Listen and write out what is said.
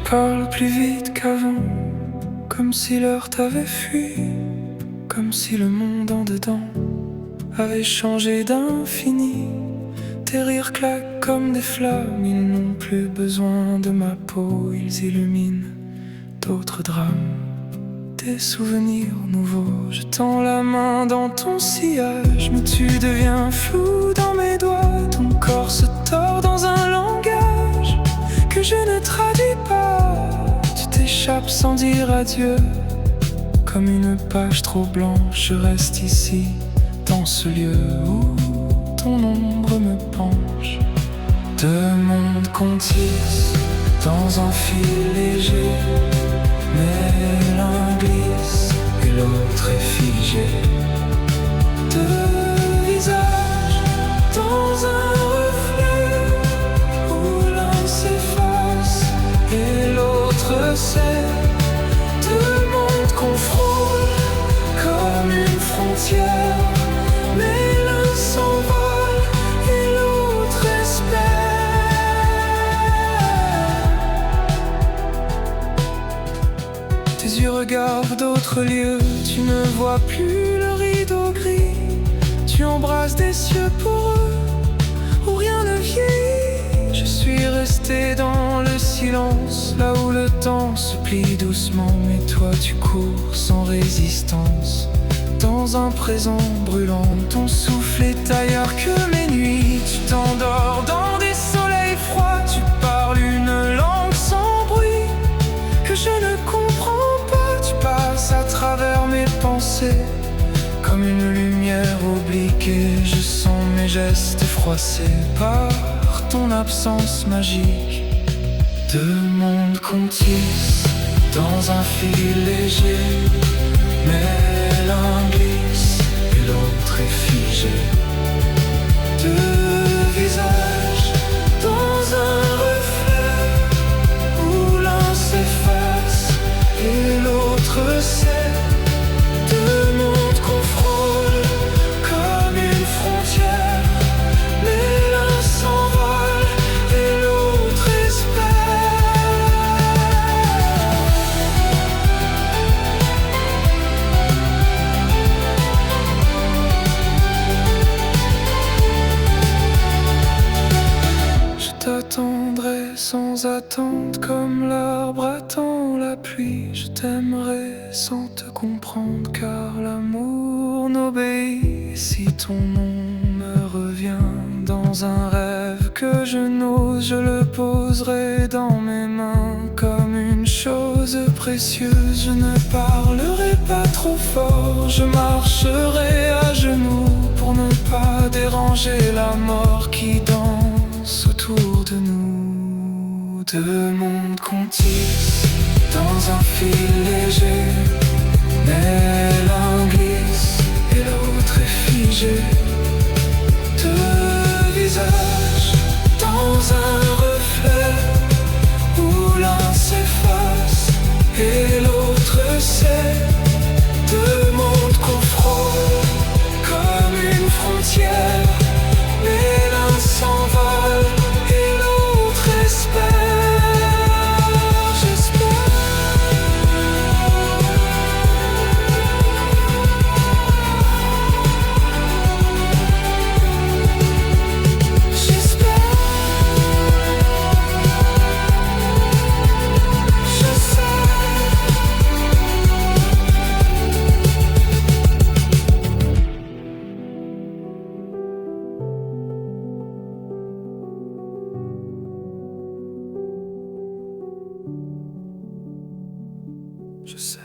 parles plus vite qu'avant, comme si l'heure t'avait fui, comme si le monde en dedans avait changé d'infini. Tes rires claquent comme des flammes, ils n'ont plus besoin de ma peau, ils illuminent d'autres drames, des souvenirs nouveaux. Je tends la main dans ton sillage, mais tu deviens flou dans mes doigts. Ton corps se tord dans un langage que je ne traduis pas. Tu t'échappes sans dire adieu, comme une page trop blanche. Je reste ici, dans ce lieu où ton ombre me penche. Deux mondes qu'on tisse dans un fil léger, mais l'un glisse et l'autre est figé. Deux visages dans un reflet où l'un s'efface et l'autre sait. Deux mondes qu'on frôle comme une frontière, mais l'un s'envole et l'autre espère. Tes yeux regardent d'autres lieux, tu ne vois plus le rideau gris. Tu embrasses des cieux pour eux, où rien ne vieillit. Je suis resté dans le silence, là où le temps se plie doucement. Mais toi tu cours sans résistance, dans un présent brûlant. Ton souffle est ailleurs que mes nuits. Tu t'endors dans des soleils froids. Tu parles une langue sans bruit que je ne comprends pas. Tu passes à travers mes pensées comme une lumière obliquée. Je sens mes gestes froissés par ton absence magique. Deux mondes qu'on tisse dans un fil léger, mais l'un glisse et l'autre est figé. Deux visages dans un reflet où l'un s'efface et l'autre sait. Deux mondes qu'on frôle comme une frontière, mais l'un s'envole et l'autre espère. T'attendrai sans attente comme l'arbre attend la pluie. Je t'aimerai sans te comprendre, car l'amour n'obéit. Si ton nom me revient dans un rêve que je n'ose, je le poserai dans mes mains comme une chose précieuse. Je ne parlerai pas trop fort, je marcherai à genoux pour ne pas déranger la mort qui danse autour de nous. Deux mondes qu'on tisse dans un fil léger, mais l'un glisse et l'autre est figé. Deux visages dans un reflet où l'un s'efface et l'autre sait. Deux mondes qu'on frôle comme une frontière, mais l'un s'envole et l'autre espère. Je sais.